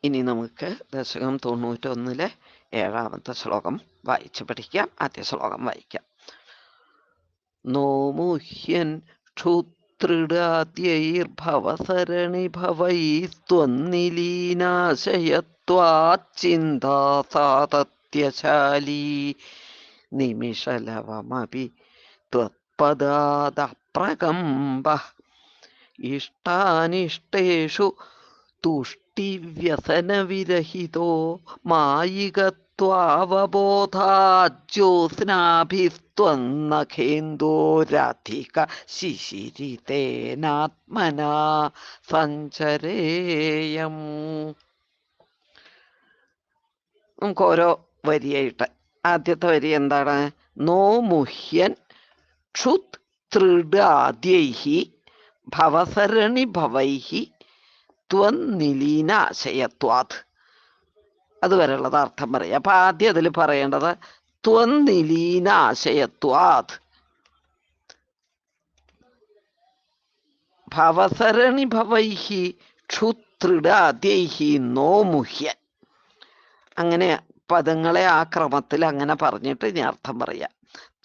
ഇനി നമുക്ക് ദശകം 91 7ാമത്തെ ശ്ലോകം വായിച്ചു പഠിക്കാം. ആദ്യ ശ്ലോകം വായിക്കാം. നോമുഹ്യൻ ക്ഷുത്രിടാദ്യൈർഭവസരണിഭവൈസ്ത്വന്നിലീനാശയത്വാച്ചിന്താസാതത്യശാലീ നിമിഷലവമപി ത്വത്പദാദപ്രകമ്പഃ ഇഷ്ടാനിഷ്ടേഷു തുഷ്ടിവ്യസനവിരഹിതോ മായികത്വാവബോധാജ്യോത്സ്നാഭിസ്ത്വന്നഖേന്ദോരധിക ശിശിരിതേനാത്മനാ സഞ്ചരേയം. നമുക്ക് ഓരോ വരിയായിട്ട്. ആദ്യത്തെ വരി എന്താണ്? നോ മുഹ്യൻ ക്ഷുത് തൃഡാദ്യൈഹി ഭവസരണി ഭവൈഹി ത്വന്നിലീനാശയത്വാത്. അതുവരെയുള്ളത് അർത്ഥം പറയാം. അപ്പൊ ആദ്യം അതിൽ പറയേണ്ടത് ത്വന്നിലീനാശയത്വാത്. ഭവസരണി ഭവൈഹി ക്ഷുത്രിടാദ്യൈഹി നോ മുഹ്യൻ. അങ്ങനെ പദങ്ങളെ ആ ക്രമത്തിൽ അങ്ങനെ പറഞ്ഞിട്ട് ഇനി അർത്ഥം പറയാം.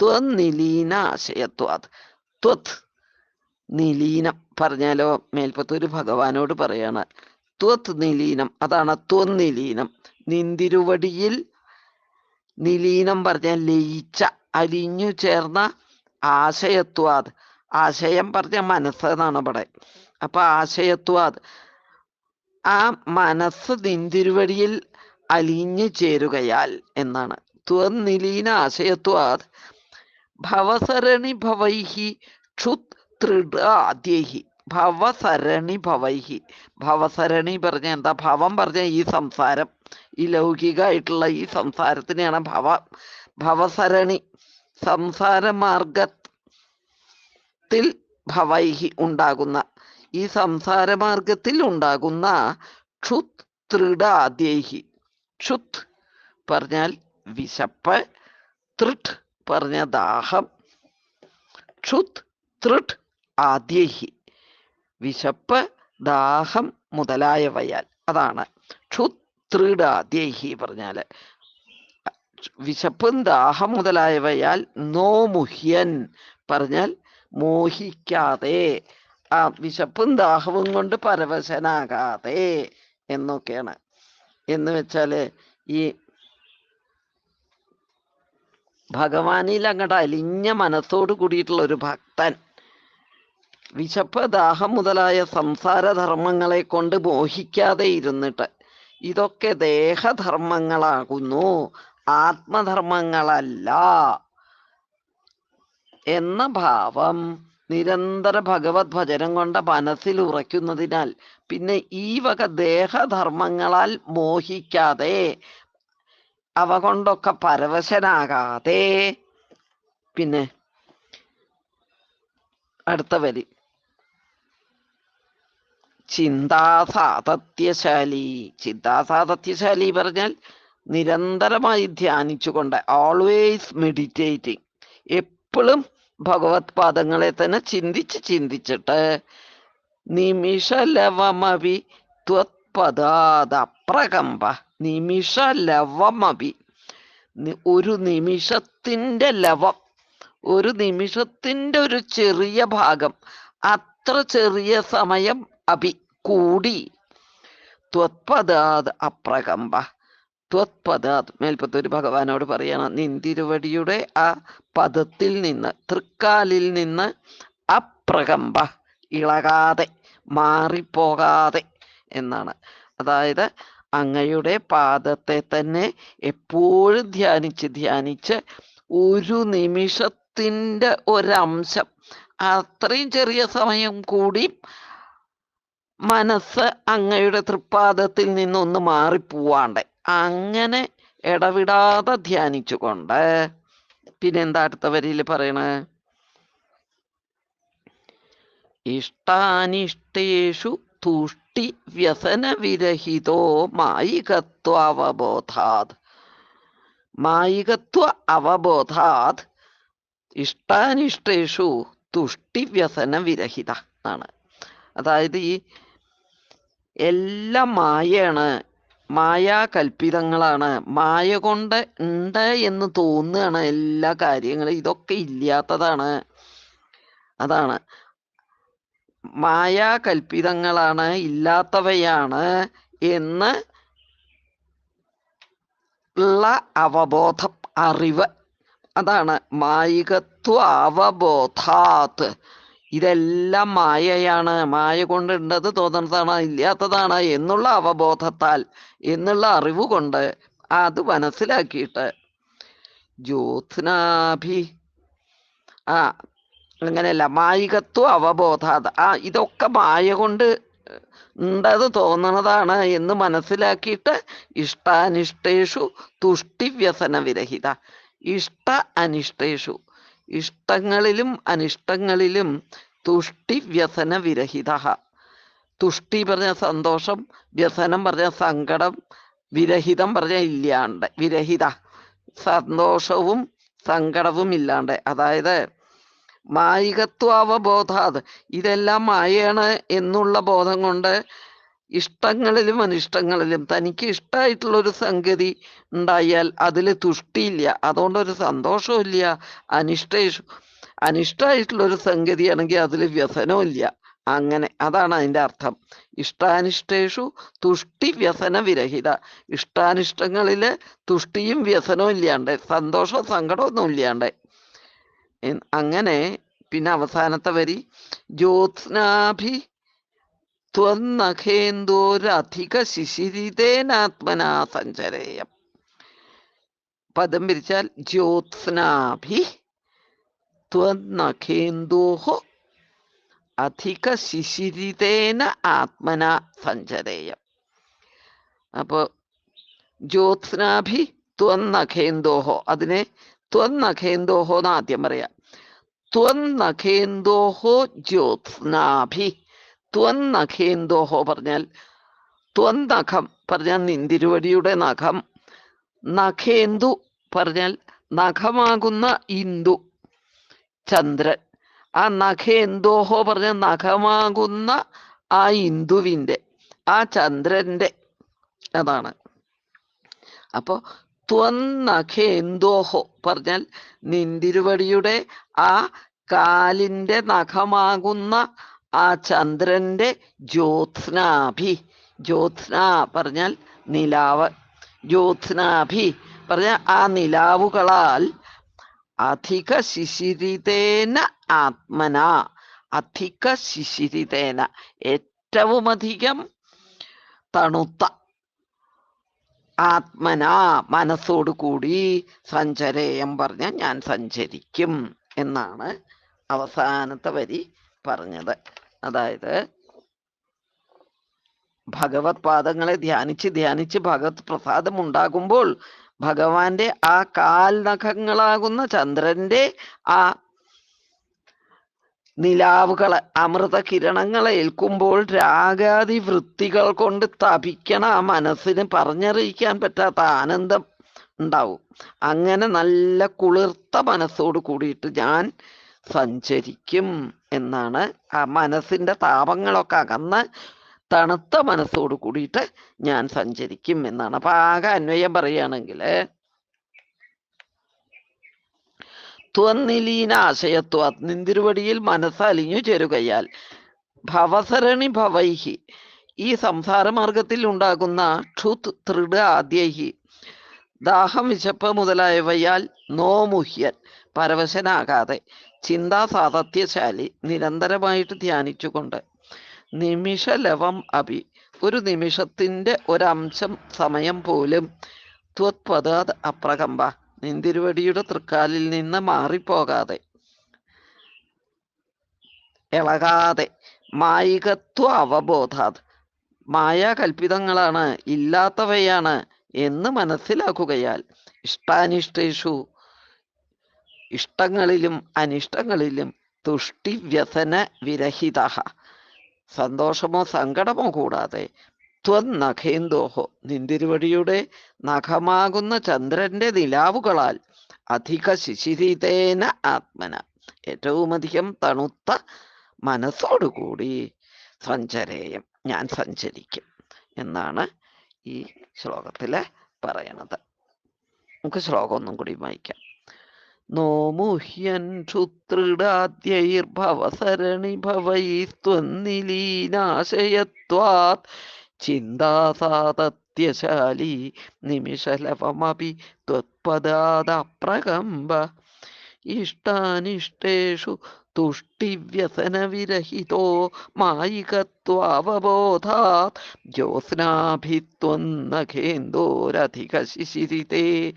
ത്വന്നിലീനാശയത്വാത്. ത്വത് നിലീനം പറഞ്ഞാലോ മേൽപ്പത്തൂര് ഭഗവാനോട് പറയാണ് ത്വത് നിലീനം. അതാണ് ത്വന്നിലീനം. നിന്തിരുവടിയിൽ നിലീനം പറഞ്ഞാൽ ലയിച്ച, അലിഞ്ഞു ചേർന്ന. ആശയത്വാത്, ആശയം പറഞ്ഞ മനസ്സ് എന്നാണ് ഇവിടെ. അപ്പൊ ആശയത്വാത്, ആ മനസ്സ് നിന്തിരുവടിയിൽ അലിഞ്ഞു ചേരുകയാൽ എന്നാണ്. ത്വന്നിലീന ആശയത്വാത് ഭവസരണി ഭവൈഹി ക്ഷുത് തൃഡാദ്യൈഹി. ഭവസരണി ഭവൈഹി. ഭവസരണി പറഞ്ഞ എന്താ? ഭവം പറഞ്ഞ ഈ സംസാരം, ഈ ലൗകികമായിട്ടുള്ള ഈ സംസാരത്തിനെയാണ് ഭവസരണി. സംസാര മാർഗത്തിൽ ഭവൈഹി ഉണ്ടാകുന്ന, ഈ സംസാര മാർഗത്തിൽ ഉണ്ടാകുന്ന ക്ഷുത് തൃഡാദ്യൈഹി. ക്ഷുത് പറഞ്ഞാൽ വിശപ്പ്, തൃട്ട് പറഞ്ഞ ദാഹം. ക്ഷുത് തൃട്ട് ആദ്യൈഹി, വിശപ്പ്, ദാഹം മുതലായവയാൽ. അതാണ് ക്ഷുത് തൃഡാദ്യൈഹി പറഞ്ഞാല്. വിശപ്പും ദാഹം മുതലായവയാൽ നോ മുഹ്യൻ പറഞ്ഞാൽ മോഹിക്കാതെ, ആ വിശപ്പും ദാഹവും കൊണ്ട് പരവശനാകാതെ എന്നൊക്കെയാണ്. എന്ന് വെച്ചാല് ഈ ഭഗവാനിൽ അങ്ങോട്ട് അലിഞ്ഞ മനസ്സോട് കൂടിയിട്ടുള്ള ഒരു ഭക്തൻ വിശപ്പ് ദാഹം മുതലായ സംസാരധർമ്മങ്ങളെ കൊണ്ട് മോഹിക്കാതെ ഇരുന്നിട്ട്, ഇതൊക്കെ ദേഹധർമ്മങ്ങളാകുന്നു, ആത്മധർമ്മങ്ങളല്ല എന്ന ഭാവം നിരന്തര ഭഗവത് ഭജനം കൊണ്ട് മനസ്സിൽ ഉറയ്ക്കുന്നതിനാൽ പിന്നെ ഈ വക ദേഹധർമ്മങ്ങളാൽ മോഹിക്കാതെ, അവ കൊണ്ടൊക്കെ പരവശനാകാതെ. പിന്നെ അടുത്ത വരി ചിന്താസാതത്യശാലി. ചിന്താസാതത്യശാലി പറഞ്ഞാൽ നിരന്തരമായി ധ്യാനിച്ചുകൊണ്ട്, ഓൾവേസ് മെഡിറ്റേറ്റിംഗ്, എപ്പോഴും ഭഗവത് പാദങ്ങളെ തന്നെ ചിന്തിച്ചിട്ട് നിമിഷലവമപി ത്വത്പദാദപ്രകമ്പ. നിമിഷലവമപി, ഒരു നിമിഷത്തിന്റെ ലവം, ഒരു നിമിഷത്തിന്റെ ഒരു ചെറിയ ഭാഗം, അത്ര ചെറിയ സമയം അപി കൂടി, ത്വത്പദാത് അപ്രകമ്പ. ത്വത്പദാത് മേൽപ്പത്തൊരു ഭഗവാനോട് പറയണം, നിന്തിരുവടിയുടെ ആ പദത്തിൽ നിന്ന്, തൃക്കാലിൽ നിന്ന് അപ്രകമ്പ, ഇളകാതെ, മാറിപ്പോകാതെ എന്നാണ്. അതായത് അങ്ങയുടെ പാദത്തെ തന്നെ എപ്പോഴും ധ്യാനിച്ച് ഒരു നിമിഷത്തിന്റെ ഒരംശം, അത്രയും ചെറിയ സമയം കൂടി മനസ്സ് അങ്ങയുടെ തൃപ്പാദത്തിൽ നിന്നൊന്ന് മാറിപ്പോവാണ്ട് അങ്ങനെ ഇടവിടാതെ ധ്യാനിച്ചുകൊണ്ട്. പിന്നെന്താ അടുത്ത വരിയിൽ പറയണ? ഇഷ്ടാനിഷ്ടേഷു തുഷ്ടി വ്യസന വിരഹിതോ മായികത്വാവബോധാത്. മായികത്വ അവബോധാത് ഇഷ്ടാനിഷ്ടേഷു തുഷ്ടി വ്യസന വിരഹിത എന്നാണ്. അതായത് ഈ എല്ലാം മായയാണ്, മായാകൽപ്പിതങ്ങളാണ്. മായ കൊണ്ട് ഉണ്ട് എന്ന് തോന്നുകയാണ് എല്ലാ കാര്യങ്ങളും. ഇതൊക്കെ ഇല്ലാത്തതാണ്. അതാണ് മായാകൽപ്പിതങ്ങളാണ്, ഇല്ലാത്തവയാണ് എന്ന് ഉള്ള അവബോധം, അറിവ്. അതാണ് മായികത്വ അവബോധാത്. ഇതെല്ലാം മായയാണ്, മായ കൊണ്ടുണ്ടത് തോന്നുന്നതാണ്, ഇല്ലാത്തതാണ് എന്നുള്ള അവബോധത്താൽ, എന്നുള്ള അറിവ് കൊണ്ട്, അത് മനസ്സിലാക്കിയിട്ട് ജ്യോത്സ്നാഭി അങ്ങനെയല്ല, മായികത്വ അവബോധാത്, ഇതൊക്കെ മായ കൊണ്ട് ഉണ്ടത് തോന്നണതാണ് എന്ന് മനസ്സിലാക്കിയിട്ട് ഇഷ്ടാനിഷ്ടേഷു തുഷ്ടിവ്യസന വിരഹിത. ഇഷ്ട അനിഷ്ടേഷു, ഇഷ്ടങ്ങളിലും അനിഷ്ടങ്ങളിലും തുഷ്ടിവ്യസന വിരഹിത. തുഷ്ടി പറഞ്ഞ സന്തോഷം, വ്യസനം പറഞ്ഞ സങ്കടം, വിരഹിതം പറഞ്ഞ ഇല്ലാണ്ട്, വിരഹിത സന്തോഷവും സങ്കടവും ഇല്ലാണ്ട്. അതായത് മായികത്വാവബോധാത്, ഇതെല്ലാം മായയാണ് എന്നുള്ള ബോധം കൊണ്ട് ഇഷ്ടങ്ങളിലും അനിഷ്ടങ്ങളിലും തനിക്ക് ഇഷ്ടമായിട്ടുള്ളൊരു സംഗതി ഉണ്ടായാൽ അതിൽ തുഷ്ടിയില്ല, അതുകൊണ്ടൊരു സന്തോഷവും ഇല്ല. അനിഷ്ടമായിട്ടുള്ളൊരു സംഗതിയാണെങ്കിൽ അതിൽ വ്യസനവും ഇല്ല. അങ്ങനെ, അതാണ് അതിൻ്റെ അർത്ഥം. ഇഷ്ടാനിഷ്ടേഷു തുഷ്ടി വ്യസന വിരഹിത. ഇഷ്ടാനിഷ്ടങ്ങളില് തുഷ്ടിയും വ്യസനവും ഇല്ലാണ്ട്, സന്തോഷവും സങ്കടമൊന്നും ഇല്ലാണ്ട്. അങ്ങനെ പിന്നെ അവസാനത്തെ വരി ജ്യോത്സ്നാഭി ത്വന്നഖേന്ദോരധിക ശിശിരിതേനാത്മനാ സഞ്ചരേയം. പദം പിരിച്ചാൽ ജ്യോത്സ്നാഭി ത്വന്നഖേന്ദോഹോ അധിക ശിശിരിതേന ആത്മന സഞ്ചരേയം. അപ്പോ ജ്യോത്സ്നാഭി ത്വന്നഖേന്ദോഹോ, അതിനെ ത്വന്നഖേന്ദോഹോ എന്ന് ആദ്യം പറയാം. ത്വന്നഖേന്ദോഹോ ജ്യോത്സ്നാഭി. ത്വന്നഖേന്ദോഹോ പറഞ്ഞാൽ, ത്വന്നഖം പറഞ്ഞാൽ നിന്തിരുവടിയുടെ നഖം, നഖേന്ദു പറഞ്ഞാൽ നഖമാകുന്ന ഇന്ദു, ചന്ദ്രൻ. ആ നഖേന്ദോഹോ പറഞ്ഞ നഖമാകുന്ന ആ ഇന്ദുവിൻ്റെ, ആ ചന്ദ്രന്റെ, അതാണ്. അപ്പോ ത്വന്നഖേന്ദോഹോ പറഞ്ഞാൽ നിന്തിരുവടിയുടെ ആ കാലിൻ്റെ നഖമാകുന്ന ആ ചന്ദ്രന്റെ ജ്യോത്സ്നാഭി. ജ്യോത്സ്ന പറഞ്ഞാൽ നിലാവ്, ജ്യോത്സ്നാഭി പറഞ്ഞാൽ ആ നിലാവുകളാൽ അധിക ശിശിരിതേന ആത്മന, അധിക ശിശിരിതേന ഏറ്റവും അധികം തണുത്ത, ആത്മന മനസ്സോടു കൂടി, സഞ്ചരേയം പറഞ്ഞ ഞാൻ സഞ്ചരിക്കും എന്നാണ് അവസാനത്തെ വരി പറഞ്ഞത്. അതായത് ഭഗവത് പാദങ്ങളെ ധ്യാനിച്ച് ധ്യാനിച്ച് ഭഗവത് പ്രസാദം ഉണ്ടാകുമ്പോൾ ഭഗവാന്റെ ആ കാൽ നഖങ്ങളാകുന്ന ചന്ദ്രന്റെ ആ നിലാവുകളെ, അമൃത കിരണങ്ങളെ ഏൽക്കുമ്പോൾ രാഗാദി വൃത്തികൾ കൊണ്ട് തപിക്കണ ആ മനസ്സിന് പറഞ്ഞറിയിക്കാൻ പറ്റാത്ത ആനന്ദം ഉണ്ടാവും. അങ്ങനെ നല്ല കുളിർത്ത മനസ്സോട് കൂടിയിട്ട് ഞാൻ സഞ്ചരിക്കും എന്നാണ്. ആ മനസ്സിന്റെ താപങ്ങളൊക്കെ അകന്ന് തണുത്ത മനസ്സോട് കൂടിയിട്ട് ഞാൻ സഞ്ചരിക്കും എന്നാണ്. അപ്പൊ ആകെ അന്വയം പറയുകയാണെങ്കിൽ, ത്വന്നിലീന ആശയത്വ, നിന്തിരുവടിയിൽ മനസ്സ് അലിഞ്ഞു ചേരുകയാൽ, ഭവസരണി ഭവൈഹി, ഈ സംസാരമാർഗത്തിൽ ഉണ്ടാകുന്ന ക്ഷുത് തൃട് ആദ്യൈഹി, ദാഹം വിശപ്പ് മുതലായവയാൽ നോമുഹ്യൻ പരവശനാകാതെ, ചിന്താസാതത്യശാലി നിരന്തരമായിട്ട് ധ്യാനിച്ചുകൊണ്ട്, നിമിഷലവം അഭി ഒരു നിമിഷത്തിന്റെ ഒരംശം സമയം പോലും, ത്വത്പദാത് അപ്രകമ്പ നിന്തിരുവടിയുടെ തൃക്കാലിൽ നിന്ന് മാറിപ്പോകാതെ, ഇളകാതെ, മായികത്വ അവബോധാത് മായാകൽപ്പിതങ്ങളാണ്, ഇല്ലാത്തവയാണ് എന്ന് മനസ്സിലാക്കുകയാൽ, ഇഷ്ടാനിഷ്ടേഷു ഇഷ്ടങ്ങളിലും അനിഷ്ടങ്ങളിലും തുഷ്ടി വ്യസന വിരഹിത സന്തോഷമോ സങ്കടമോ കൂടാതെ, ത്വന്നഖേന്ദോഹോ നിന്തിരുവടിയുടെ നഖമാകുന്ന ചന്ദ്രന്റെ നിലാവുകളാൽ, അധിക ശിശിരിതേന ആത്മന ഏറ്റവും അധികം തണുത്ത മനസ്സോടുകൂടി, സഞ്ചരേയം ഞാൻ സഞ്ചരിക്കും എന്നാണ് ഈ ശ്ലോകത്തില് പറയണത്. നമുക്ക് ശ്ലോകം ഒന്നും കൂടി വായിക്കാം. നോമുഹ്യൻ ക്ഷുത്രിടാദ്യൈർഭവസരണി ഭവൈസ്ത്വന്നിലീനാശയത്വാത് ചിന്താസാതത്യശാലി നിമിഷലവമപി ത്വത്പദാദപ്രകമ്പ ഇഷ്ടാനിഷ്ടേഷു തുഷ്ടിവ്യസനവിരഹിതോ മായികത്വാവബോധാത് ജ്യോത്സ്നാഭിത്വന്നഖേന്ദോരധികശിശിരിതേ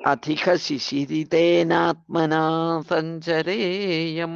അധികശിശിരിതേനാത്മനാ സഞ്ചരേയം.